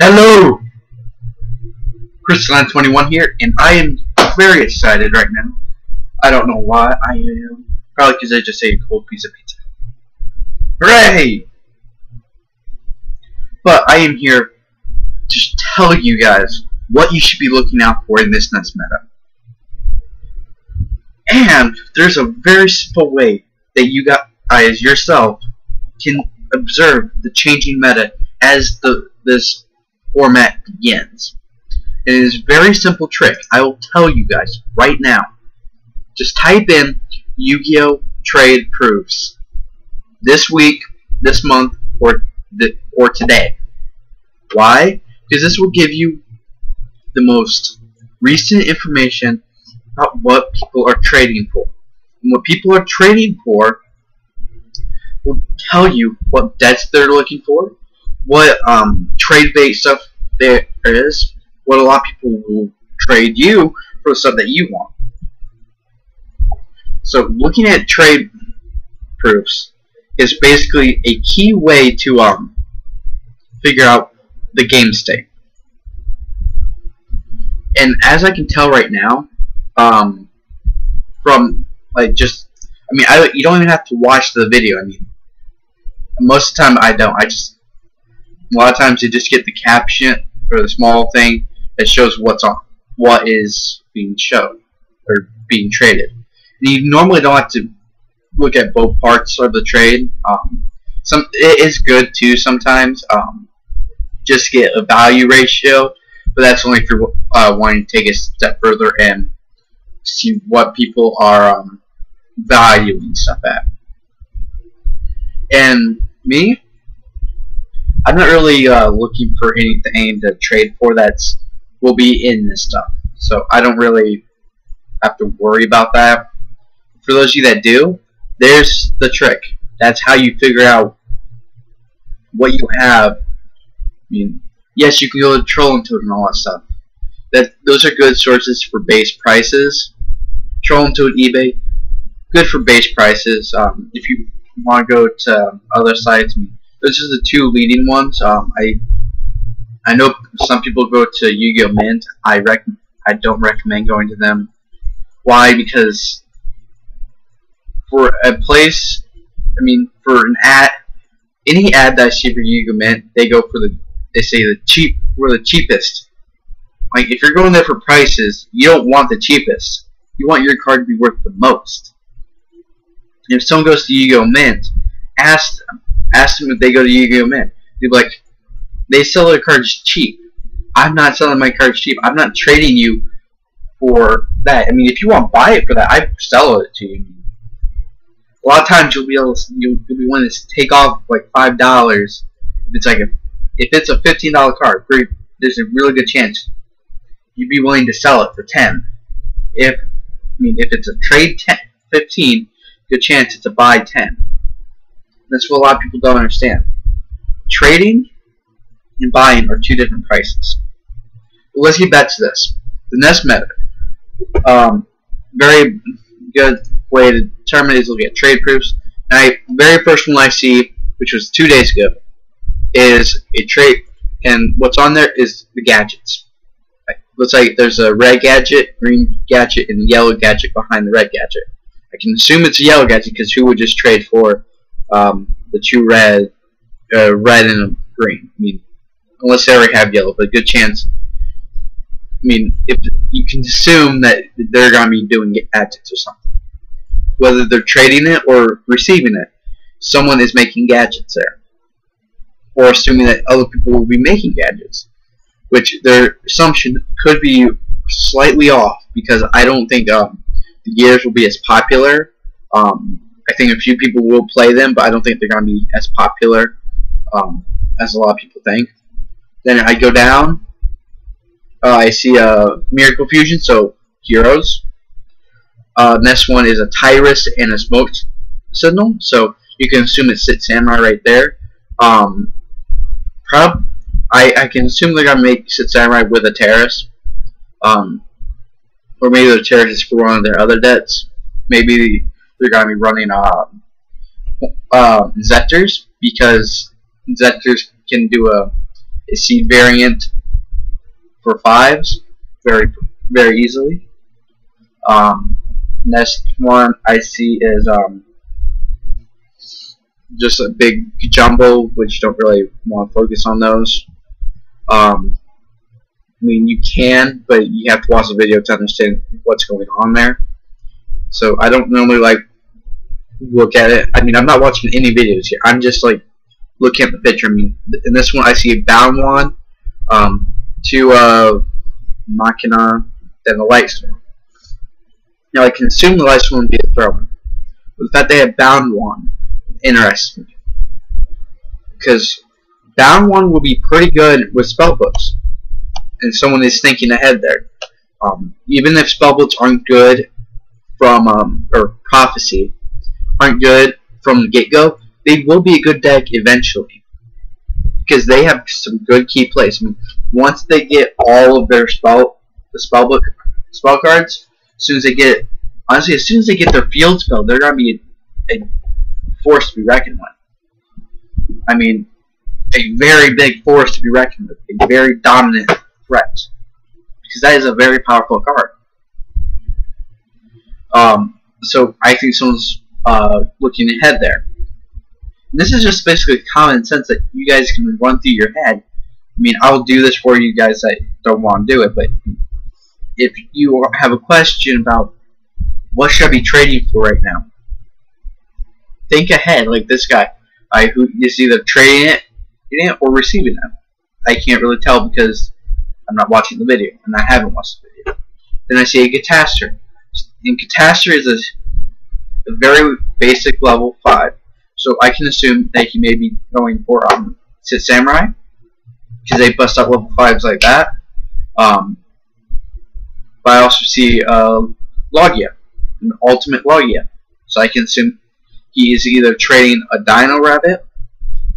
Hello! Crystalline21 here, and I am very excited right now. I don't know why I am. Probably because I just ate a cold piece of pizza. Hooray! But I am here to tell you guys what you should be looking out for in this next meta. And there's a very simple way that you guys yourself can observe the changing meta as this format begins. It is a very simple trick. I will tell you guys right now. Just type in Yu-Gi-Oh! Trade proofs this week, this month, or today. Why? Because this will give you the most recent information about what people are trading for. And what people are trading for will tell you what debts they're looking for, what trade-based stuff there is, what a lot of people will trade you for the stuff that you want. So looking at trade proofs is basically a key way to figure out the game state. And as I can tell right now, from like you don't even have to watch the video. I mean, most of the time I don't. A lot of times you just get the caption or the small thing that shows what is being shown or being traded. And you normally don't have to look at both parts of the trade. It is good too sometimes. Just get a value ratio, but that's only if you're wanting to take a step further and see what people are valuing stuff at. And me, I'm not really looking for anything to trade for will be in this stuff, so I don't really have to worry about that. For those of you that do, there's the trick. That's how you figure out what you have. I mean, yes, you can go to Trolling Toad and all that stuff. Those are good sources for base prices. Trolling Toad, eBay, good for base prices. If you want to go to other sites, those are the two leading ones. I know some people go to Yu-Gi-Oh! Mint. I don't recommend going to them. Why? Because for a place, for an ad, any ad that I see for Yu-Gi-Oh! Mint, they say we're the cheapest. Like, if you're going there for prices, you don't want the cheapest. You want your card to be worth the most. And if someone goes to Yu-Gi-Oh! Mint, ask them if they go to Yu-Gi-Oh! Mint. They'll be like, they sell their cards cheap. I'm not selling my cards cheap. I'm not trading you for that. If you want to buy it for that, I'd sell it to you. A lot of times you'll be willing to take off like $5. If it's a $15 card, there's a really good chance you'd be willing to sell it for $10. If it's a trade 15, good chance it's a buy 10. That's what a lot of people don't understand. Trading and buying are two different prices. But let's get back to this. The next method, very good way to determine is look at trade proofs. And very first one I see, which was 2 days ago, is a trade, and what's on there is the gadgets. Looks like there's a red gadget, green gadget, and yellow gadget behind the red gadget. I can assume it's a yellow gadget because who would just trade for the two red and a green? Unless they already have yellow, but a good chance. If you can assume that they're going to be doing gadgets or something, whether they're trading it or receiving it, someone is making gadgets there, or assuming that other people will be making gadgets, which their assumption could be slightly off because I don't think the gears will be as popular. I think a few people will play them, but I don't think they're going to be as popular as a lot of people think. Then I go down, I see a Miracle Fusion, so heroes. Next one is a Tyrus and a Smoke Signal, so you can assume it's Sit Samurai right there. I can assume they're gonna make Sit Samurai with a Terrace, or maybe the Terrace is for one of their other debts. Maybe they're gonna be running Zectors, because Zectors can do a seed variant for 5s very easily. Next one I see is just a big jumbo, which don't really want to focus on those. I mean, you can, but you have to watch the video to understand what's going on there. So I don't normally like look at it. I mean, I'm not watching any videos here. I'm just like looking at the picture. I mean, in this one I see a bound one, 2 Machina, then the light storm. Now I can assume the light storm would be a thrower, but the fact they have bound one interests me, because bound one will be pretty good with spellbooks, and someone is thinking ahead there. Even if spellbooks aren't good from or prophecy aren't good from the get-go, they will be a good deck eventually, because they have some good key plays. I mean, once they get all of their spell cards, as soon as they get their field spell, they're gonna be a force to be reckoned with. I mean, a very big force to be reckoned with, a very dominant threat, because that is a very powerful card. So I think someone's looking ahead there. And this is just basically common sense that you guys can run through your head. I mean, I'll do this for you guys that don't want to do it, but if you have a question about what should I be trading for right now, think ahead, like this guy, who is either trading it or receiving it. I can't really tell because I'm not watching the video, and I haven't watched the video. Then I see a Catastor. And Catastor is a very basic level 5, so I can assume that he may be going for Sith Samurai, because they bust out level 5s like that. But I also see Logia, an ultimate Logia, so I can assume he is either trading a Dino Rabbit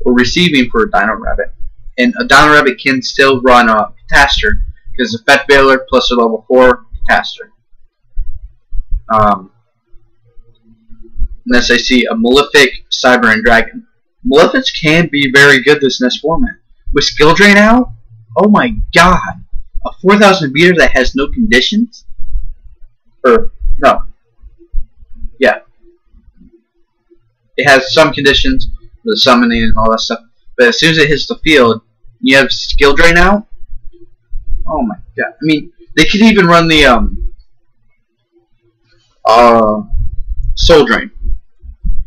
or receiving for a Dino Rabbit. And a Dino Rabbit can still run a Catastor, because Effect Veiler plus a level 4 Catastor. Unless I see a Malefic, Cyber, and Dragon. Malefics can be very good this next format. With Skill Drain out, oh my god! A 4,000 meter that has no conditions? Or, no. Yeah. It has some conditions, the summoning and all that stuff. But as soon as it hits the field, you have Skill Drain out? Oh my god. I mean, they could even run the, Soul Drain.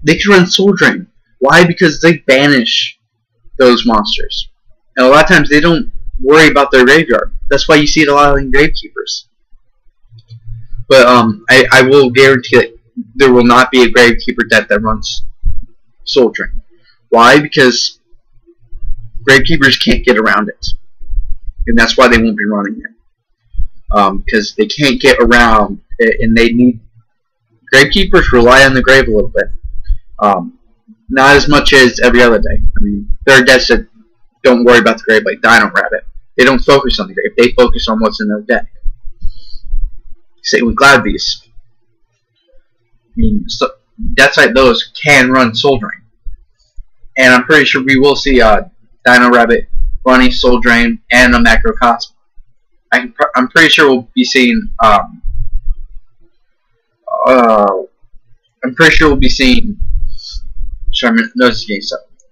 They could run Soul Drain. Why? Because they banish those monsters. And a lot of times they don't worry about their graveyard. That's why you see it a lot in Gravekeepers. But I will guarantee that there will not be a Gravekeeper deck that runs Soul Drain. Why? Because Gravekeepers can't get around it. And that's why they won't be running it. Because they can't get around it, and they need... Gravekeepers rely on the grave a little bit. Not as much as every other day. I mean, there are decks that don't worry about the grave, like Dino Rabbit. They don't focus on the grave. They focus on what's in their deck. Same with Glad Beast. I mean, so decks like those can run Soul Drain. And I'm pretty sure we will see Dino Rabbit running Soul Drain and a Macrocosm. I'm pretty sure we'll be seeing I'm pretty sure we'll be seeing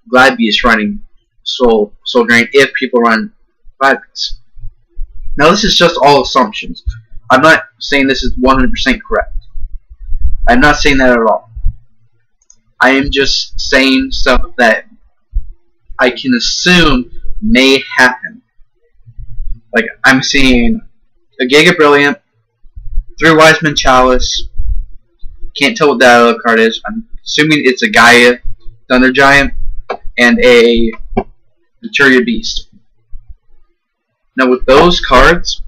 Glad Beast running Soul Drain if people run Glad Beast. Now this is just all assumptions. I'm not saying this is 100% correct. I'm not saying that at all. I am just saying stuff that I can assume may happen. Like, I'm seeing a Giga Brilliant, 3 Wiseman Chalice. Can't tell what that other card is. I'm assuming it's a Gaia Thunder Giant and a Maturia Beast. Now with those cards,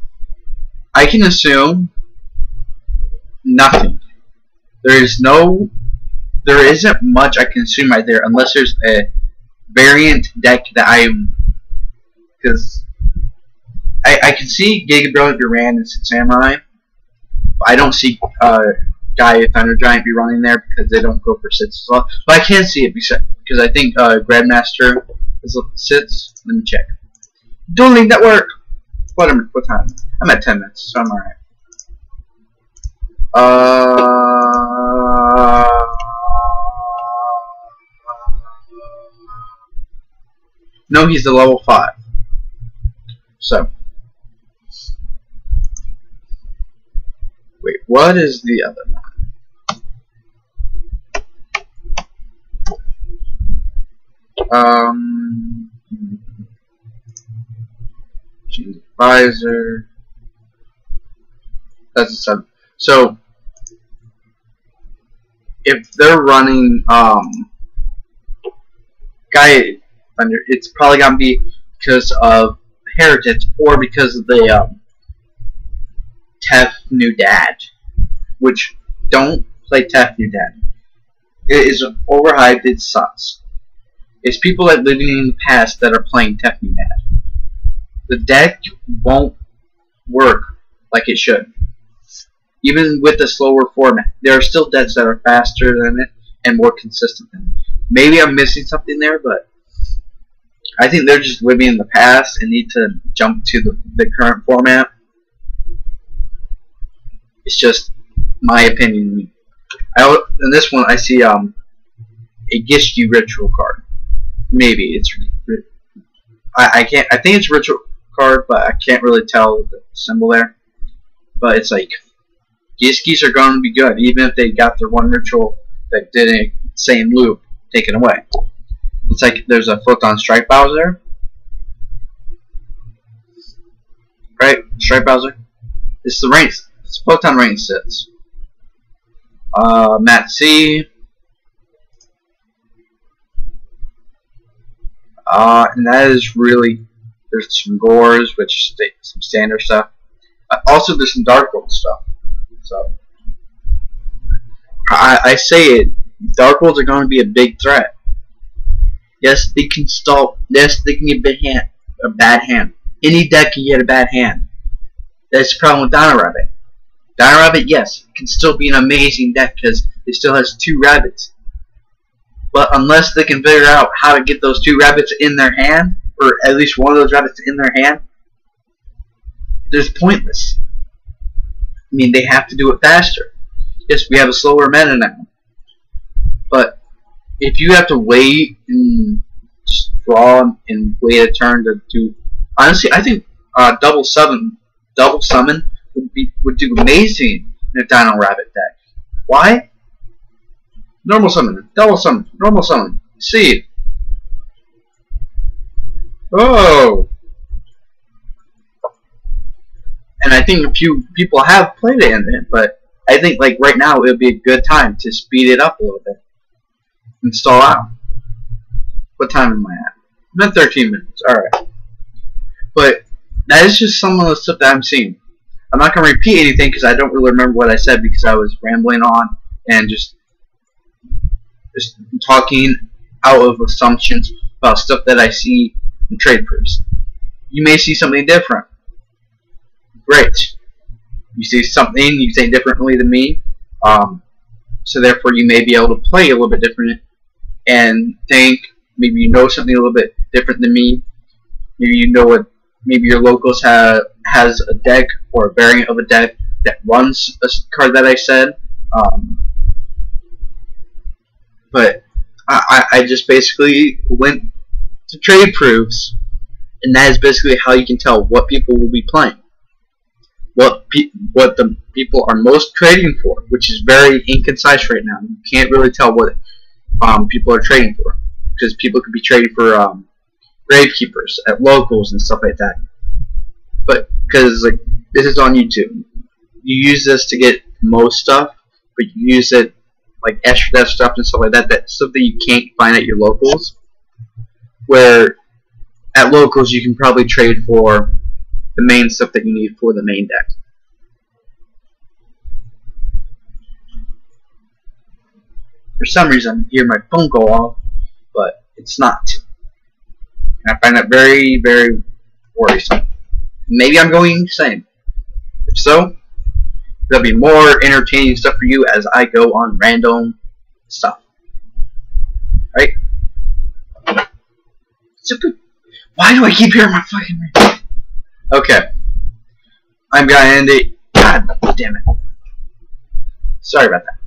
I can assume nothing. There isn't much I can assume right there unless there's a variant deck that because I can see Giga Brilliant Duran and Samurai, but I don't see Gaia Thunder Giant be running there because they don't go for sits as well. But I can see it because I think Grandmaster is sits. Let me check. Dual Link Network. What time? I'm at 10 minutes, so I'm alright. No, he's a level 5. So, wait, what is the other one? Change advisor. That's a sub. So, if they're running guy under, it's probably gonna be because of heritage or because of the Tef New Dad, which don't play Tef New Dad. It is overhyped. It sucks. It's people that living in the past that are playing Tef New Dad. The deck won't work like it should. Even with the slower format, there are still decks that are faster than it and more consistent than it. Maybe I'm missing something there, but I think they're just living in the past and need to jump to the current format. It's just my opinion. In this one, I see a Gishki ritual card. Maybe it's I can't. I think it's ritual card, but I can't really tell the symbol there. But it's like Gishkis are going to be good, even if they got their one ritual that didn't same loop taken away. It's like there's a Photon Strike Bowser, right? Strike Bowser. It's the range. It's Photon range sets. Matt C. And that is really, there's some Gores, which some standard stuff. Also, there's some Dark World stuff. So I say it. Dark Worlds are going to be a big threat. Yes, they can stall. Yes, they can get a bad hand. Any deck can get a bad hand. That's the problem with Dino Rabbit. Dino Rabbit, yes, can still be an amazing deck because it still has 2 rabbits. But unless they can figure out how to get those 2 rabbits in their hand, or at least one of those rabbits in their hand, there's pointless. I mean, they have to do it faster. Yes, we have a slower meta now. But if you have to wait and just draw and wait a turn to do, honestly, I think double summon would do amazing in a Dino Rabbit deck. Why? Normal summon, double summon, normal summon, seed. Oh! And I think a few people have played it in it, but I think like right now it would be a good time to speed it up a little bit. Install out. What time am I at? I'm at 13 minutes. Alright. But that is just some of the stuff that I'm seeing. I'm not going to repeat anything because I don't really remember what I said because I was rambling on and just talking out of assumptions about stuff that I see in trade proofs. You may see something different. Great. You see something you think differently than me, so therefore you may be able to play a little bit different and think maybe you know something a little bit different than me. Maybe you know what, maybe your locals has a deck or a variant of a deck that runs a card that I said. But I just basically went to trade proofs, and that is basically how you can tell what people will be playing. What the people are most trading for, which is very inconcise right now. You can't really tell what people are trading for, because people could be trading for gravekeepers at locals and stuff like that. But because like this is on YouTube, you use this to get most stuff, but you use it like extra death stuff and stuff like that. That's something you can't find at your locals. Where at locals you can probably trade for the main stuff that you need for the main deck. For some reason, I hear my phone go off, but it's not. And I find that very, very worrisome. Maybe I'm going insane. If so, there'll be more entertaining stuff for you as I go on random stuff. Right? Super. Why do I keep hearing my fucking ring? Okay. I'm gonna end it. God damn it. Sorry about that.